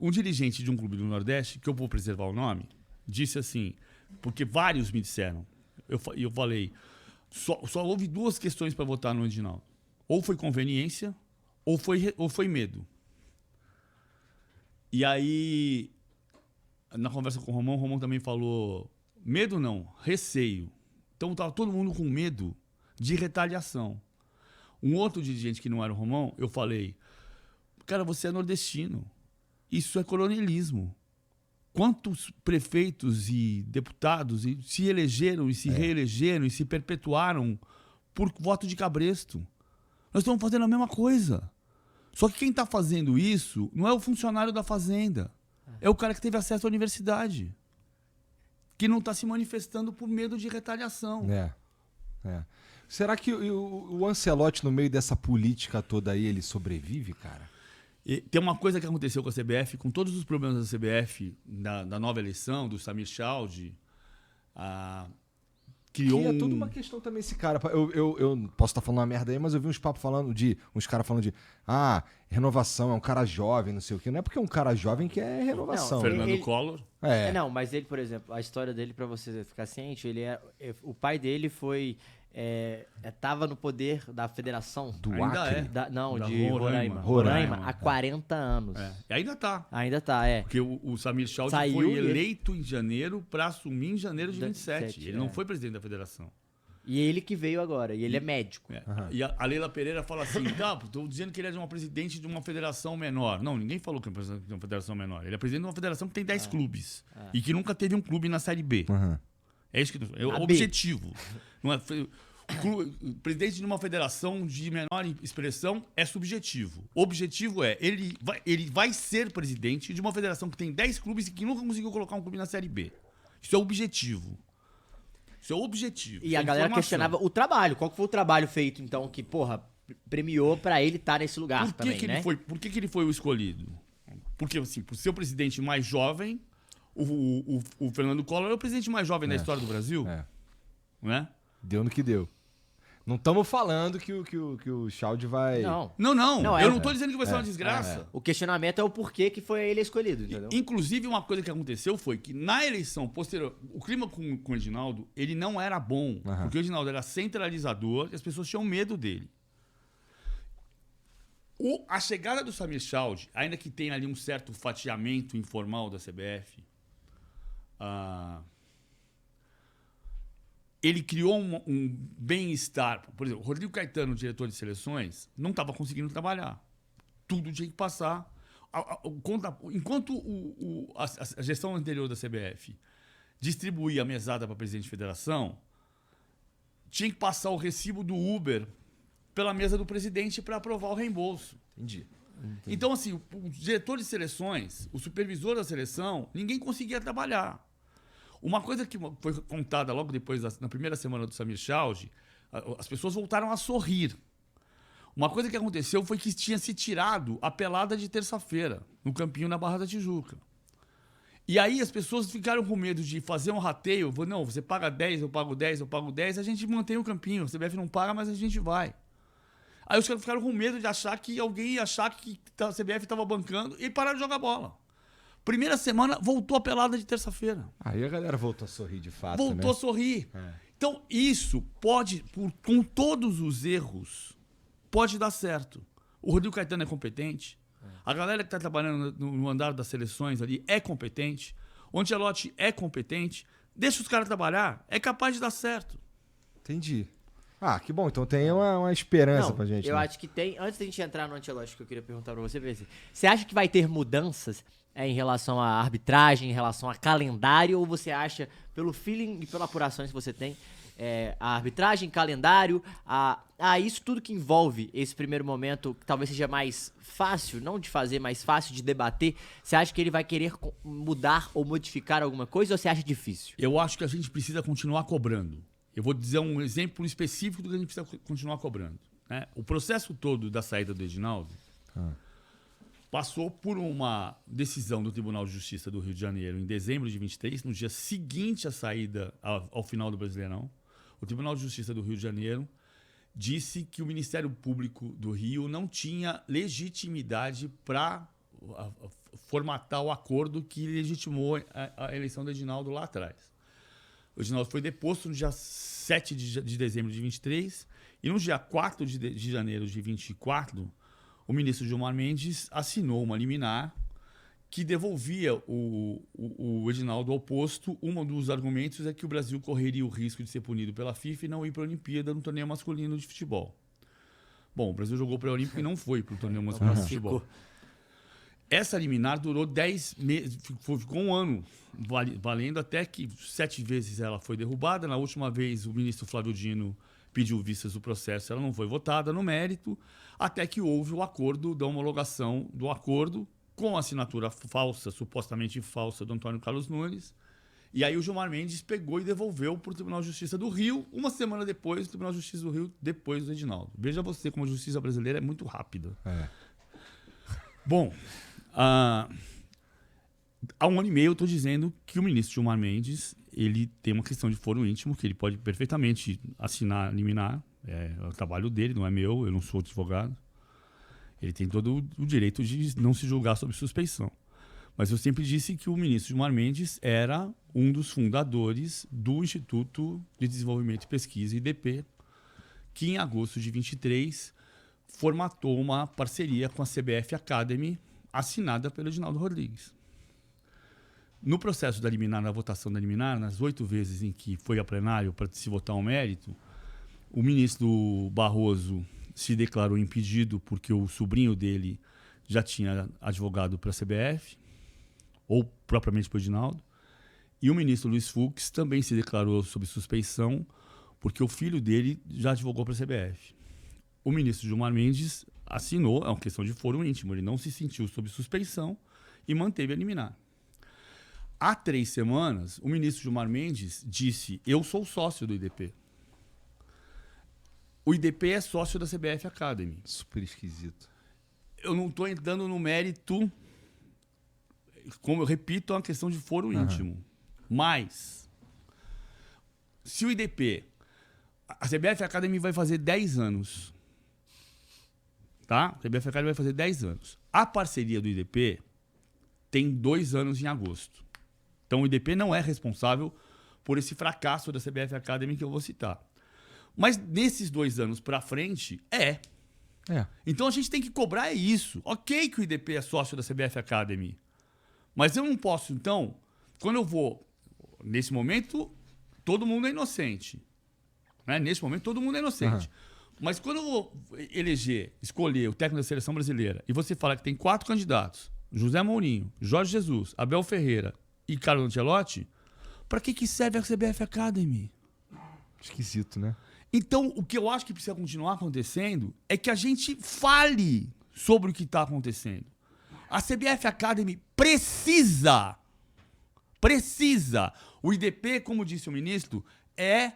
um dirigente de um clube do Nordeste, que eu vou preservar o nome, disse assim, porque vários me disseram, eu falei, só houve duas questões para votar no Edinaldo. Ou foi conveniência, ou foi medo. E aí, na conversa com o Romão também falou, medo não, receio. Então estava todo mundo com medo de retaliação. Um outro dirigente que não era o Romão, eu falei, cara, você é nordestino. Isso é coronelismo. Quantos prefeitos e deputados se elegeram e se reelegeram e se perpetuaram por voto de cabresto? Nós estamos fazendo a mesma coisa. Só que quem está fazendo isso não é o funcionário da fazenda. É o cara que teve acesso à universidade. Que não está se manifestando por medo de retaliação. Será que o Ancelotti, no meio dessa política toda aí, ele sobrevive, cara? E tem uma coisa que aconteceu com a CBF, com todos os problemas da CBF, da nova eleição, do Samir Chaldi, criou que é tudo uma questão também esse cara. Eu posso estar falando uma merda aí, mas eu vi uns papos uns caras falando de renovação, é um cara jovem, não sei o quê. Não é porque é um cara jovem que é renovação. Não, Fernando Collor. Não, mas ele, por exemplo, a história dele, pra você ficar ciente, o pai dele foi... tava no poder da federação do ainda Acre. De Roraima há 40 anos. E ainda tá. Ainda tá, Porque o Samir Chaldi foi eleito em janeiro para assumir em janeiro de 27. Ele não foi presidente da federação. E ele que veio agora, e ele é médico. E a Leila Pereira fala assim, estou dizendo que ele é presidente de uma federação menor. Não, ninguém falou que ele é presidente de uma federação menor. Ele é presidente de uma federação que tem 10 clubes. E que nunca teve um clube na Série B. É isso que é o objetivo. Não é, o presidente de uma federação de menor expressão é subjetivo. O objetivo é, ele vai ser presidente de uma federação que tem 10 clubes e que nunca conseguiu colocar um clube na Série B. Isso é o objetivo. Isso é o objetivo. E a galera questionava o trabalho. Qual que foi o trabalho feito, então, que, premiou pra ele estar nesse lugar também, né? Por que ele foi o escolhido? Porque, assim, por ser o presidente mais jovem, o Fernando Collor é o presidente mais jovem da história do Brasil. Não é? Deu no que deu. Não estamos falando que o Chaldi vai... Não. Eu não estou dizendo que vai ser uma desgraça. O questionamento é o porquê que foi ele escolhido, entendeu? Inclusive, uma coisa que aconteceu foi que na eleição posterior, o clima com o Edinaldo, ele não era bom. Porque o Edinaldo era centralizador e as pessoas tinham medo dele. A chegada do Samir Chaldi, ainda que tenha ali um certo fatiamento informal da CBF, ele criou um bem-estar. Por exemplo, o Rodrigo Caetano, diretor de seleções, não estava conseguindo trabalhar. Tudo tinha que passar. Enquanto a gestão anterior da CBF distribuía a mesada para presidente de federação, tinha que passar o recibo do Uber pela mesa do presidente para aprovar o reembolso. Entendi. Então, assim, o diretor de seleções, o supervisor da seleção, ninguém conseguia trabalhar. Uma coisa que foi contada logo depois, na primeira semana do Samir Chaldi, as pessoas voltaram a sorrir. Uma coisa que aconteceu foi que tinha se tirado a pelada de terça-feira, no campinho na Barra da Tijuca. E aí as pessoas ficaram com medo de fazer um rateio. Não, você paga 10, eu pago 10, eu pago 10, a gente mantém o campinho. A CBF não paga, mas a gente vai. Aí os caras ficaram com medo de achar que alguém ia achar que a CBF estava bancando e pararam de jogar bola. Primeira semana, voltou a pelada de terça-feira. Aí a galera voltou a sorrir de fato, Voltou a sorrir. Então, isso pode, com todos os erros, pode dar certo. O Rodrigo Caetano é competente. A galera que está trabalhando no andar das seleções ali é competente. O Ancelotti é competente. Deixa os caras trabalhar. É capaz de dar certo. Entendi. Que bom. Então tem uma esperança pra gente. Eu acho que tem... Antes da gente entrar no Ancelotti, que eu queria perguntar pra você, você acha que vai ter mudanças em relação à arbitragem, em relação a calendário, ou você acha, pelo feeling e pela apuração que você tem, a arbitragem, calendário, isso tudo que envolve esse primeiro momento, que talvez seja mais fácil, não de fazer, mas fácil de debater, você acha que ele vai querer mudar ou modificar alguma coisa, ou você acha difícil? Eu acho que a gente precisa continuar cobrando. Eu vou dizer um exemplo específico do que a gente precisa continuar cobrando. Né? O processo todo da saída do Edinaldo passou por uma decisão do Tribunal de Justiça do Rio de Janeiro em dezembro de 23, no dia seguinte à saída ao final do Brasileirão. O Tribunal de Justiça do Rio de Janeiro disse que o Ministério Público do Rio não tinha legitimidade para formatar o acordo que legitimou a eleição do Edinaldo lá atrás. O Edinaldo foi deposto no dia 7 de dezembro de 23 e no dia 4 de janeiro de 24, o ministro Gilmar Mendes assinou uma liminar que devolvia o Edinaldo ao posto. Um dos argumentos é que o Brasil correria o risco de ser punido pela FIFA e não ir para a Olimpíada no torneio masculino de futebol. Bom, o Brasil jogou para a Olímpica e não foi para o torneio masculino de futebol. Essa liminar durou 10 meses, ficou um ano valendo, até que 7 vezes ela foi derrubada. Na última vez, o ministro Flávio Dino pediu vistas do processo, ela não foi votada no mérito, até que houve o acordo da homologação do acordo, com a assinatura falsa, supostamente falsa, do Antônio Carlos Nunes. E aí o Gilmar Mendes pegou e devolveu para o Tribunal de Justiça do Rio, uma semana depois, o Tribunal de Justiça do Rio, depois do Edinaldo. Veja você como a justiça brasileira é muito rápida. Bom, há um ano e meio eu estou dizendo que o ministro Gilmar Mendes ele tem uma questão de foro íntimo, que ele pode perfeitamente assinar, liminar. É o trabalho dele, não é meu, eu não sou advogado. Ele tem todo o direito de não se julgar sob suspeição. Mas eu sempre disse que o ministro Gilmar Mendes era um dos fundadores do Instituto de Desenvolvimento e Pesquisa, IDP, que em agosto de 23 formatou uma parceria com a CBF Academy, assinada pelo Edinaldo Rodrigues. No processo da liminar, na votação da liminar, nas 8 vezes em que foi a plenário para se votar um mérito, o ministro Barroso se declarou impedido porque o sobrinho dele já tinha advogado para a CBF, ou propriamente para o Edinaldo, e o ministro Luiz Fux também se declarou sob suspeição porque o filho dele já advogou para a CBF. O ministro Gilmar Mendes assinou, é uma questão de foro íntimo, ele não se sentiu sob suspeição e manteve a liminar. Há 3 semanas, o ministro Gilmar Mendes disse: eu sou sócio do IDP. O IDP é sócio da CBF Academy. Super esquisito. Eu não estou entrando no mérito, como eu repito, é uma questão de foro íntimo. Mas, se o IDP, a CBF Academy vai fazer 10 anos, tá? A CBF Academy vai fazer 10 anos. A parceria do IDP tem 2 anos em agosto. Então o IDP não é responsável por esse fracasso da CBF Academy que eu vou citar. Mas nesses 2 anos para frente, Então a gente tem que cobrar isso. Ok que o IDP é sócio da CBF Academy. Mas eu não posso, então, quando eu vou... Nesse momento, todo mundo é inocente. Né? Nesse momento, todo mundo é inocente. Mas quando eu vou escolher o técnico da seleção brasileira, e você fala que tem 4 candidatos, José Mourinho, Jorge Jesus, Abel Ferreira e Carlo Ancelotti, para que serve a CBF Academy? Esquisito, né? Então, o que eu acho que precisa continuar acontecendo é que a gente fale sobre o que está acontecendo. A CBF Academy precisa. O IDP, como disse o ministro, é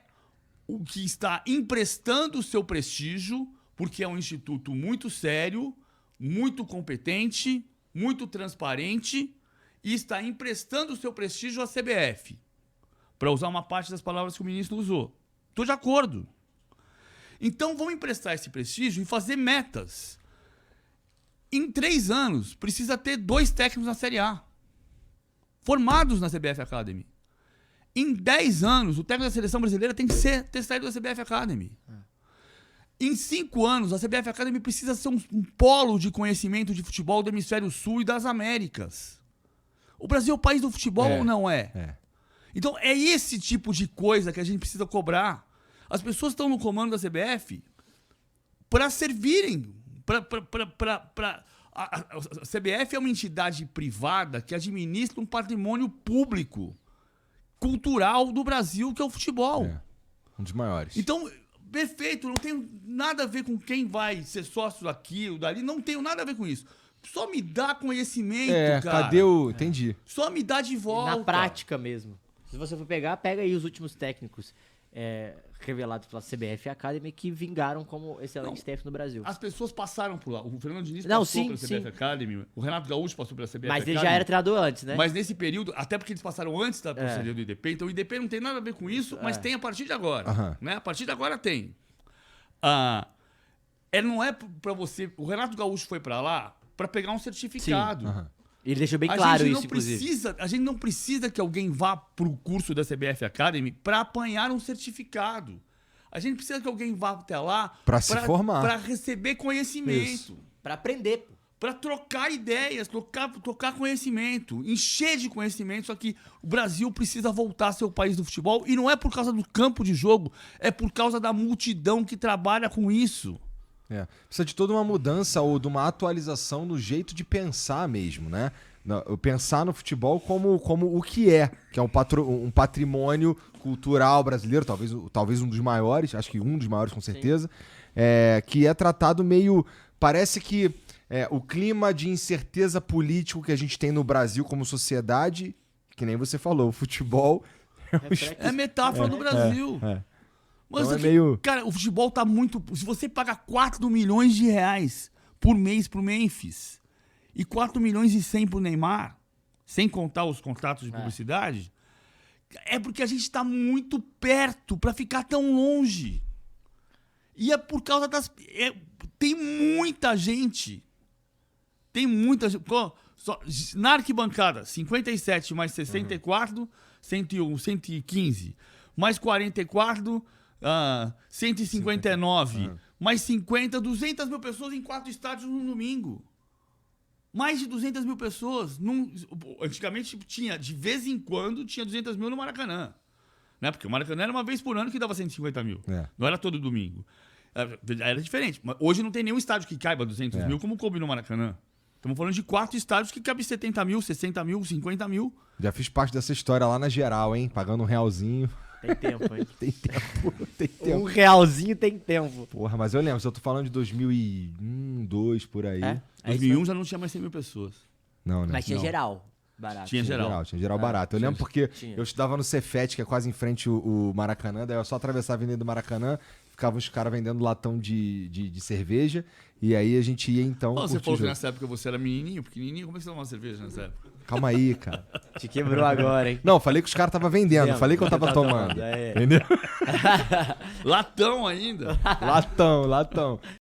o que está emprestando o seu prestígio, porque é um instituto muito sério, muito competente, muito transparente, e está emprestando o seu prestígio à CBF. Para usar uma parte das palavras que o ministro usou. Estou de acordo. Então, vamos emprestar esse prestígio e fazer metas. Em 3 anos, precisa ter 2 técnicos na Série A, formados na CBF Academy. Em 10 anos, o técnico da seleção brasileira tem que ter saído da CBF Academy. Em 5 anos, a CBF Academy precisa ser um polo de conhecimento de futebol do hemisfério sul e das Américas. O Brasil é o país do futebol ou não é? Então, é esse tipo de coisa que a gente precisa cobrar. As pessoas estão no comando da CBF para servirem. A CBF é uma entidade privada que administra um patrimônio público, cultural do Brasil, que é o futebol. Um dos maiores. Então, perfeito, não tenho nada a ver com quem vai ser sócio daqui ou dali, não tenho nada a ver com isso. Só me dá conhecimento, cara. Cadê o... Entendi. Só me dá de volta. Na prática mesmo. Se você for pegar, pega aí os últimos técnicos revelados pela CBF Academy que vingaram como excelentes técnicos no Brasil. As pessoas passaram por lá. O Fernando Diniz passou pela CBF Academy, o Renato Gaúcho passou pela CBF Academy. Mas ele já era treinador antes, né? Mas nesse período, até porque eles passaram antes da parceria do IDP, então o IDP não tem nada a ver com isso, mas tem a partir de agora. Né? A partir de agora tem. Não é pra você... O Renato Gaúcho foi pra lá para pegar um certificado. Aham. Ele deixou bem claro isso, A gente não precisa que alguém vá pro curso da CBF Academy para apanhar um certificado. A gente precisa que alguém vá até lá Pra se formar. para receber conhecimento. Isso. Pra aprender, pô. Para trocar ideias, trocar conhecimento, encher de conhecimento. Só que o Brasil precisa voltar a ser o país do futebol. E não é por causa do campo de jogo, é por causa da multidão que trabalha com isso. Precisa de toda uma mudança ou de uma atualização no jeito de pensar mesmo, né? Pensar no futebol como o que é um patrimônio cultural brasileiro, talvez um dos maiores, acho que um dos maiores com certeza, que é tratado meio... Parece que o clima de incerteza político que a gente tem no Brasil como sociedade, que nem você falou, o futebol... É metáfora do Brasil. Mas Então aqui, cara, o futebol tá muito... Se você paga 4 milhões de reais por mês pro Memphis e 4 milhões e 100 pro Neymar, sem contar os contratos de publicidade, é porque a gente tá muito perto pra ficar tão longe. E é por causa das... tem muita gente. Na arquibancada, 57 mais 64, 101, 115. Mais 44... 159, mais 50, 200 mil pessoas em 4 estádios no domingo. Mais de 200 mil pessoas. Antigamente tinha, de vez em quando, tinha 200 mil no Maracanã. Né? Porque o Maracanã era uma vez por ano que dava 150 mil. Não era todo domingo. Era diferente. Mas hoje não tem nenhum estádio que caiba 200 mil como coube no Maracanã. Estamos falando de 4 estádios que cabem 70 mil, 60 mil, 50 mil. Já fiz parte dessa história lá na geral, hein? Pagando R$1. Tem tempo, hein? Tem tempo. R$1 tem tempo. Porra, mas eu lembro, se eu tô falando de 2001, 2002, por aí. 2001 já não tinha mais 100 mil pessoas. Não, né? Mas tinha Não. geral. Barato. Tinha geral. Tinha geral barato. Eu lembro porque eu estudava no Cefet, que é quase em frente o Maracanã, daí eu só atravessava a Avenida do Maracanã, ficavam os caras vendendo latão de cerveja, e aí a gente ia então... Você falou que nessa época você era menininho, pequenininho, como é que você tomava cerveja nessa época? Calma aí, cara. Te quebrou agora, hein? Não, falei que os caras estavam vendendo, falei que eu tava tomando. Entendeu? Latão ainda. Latão.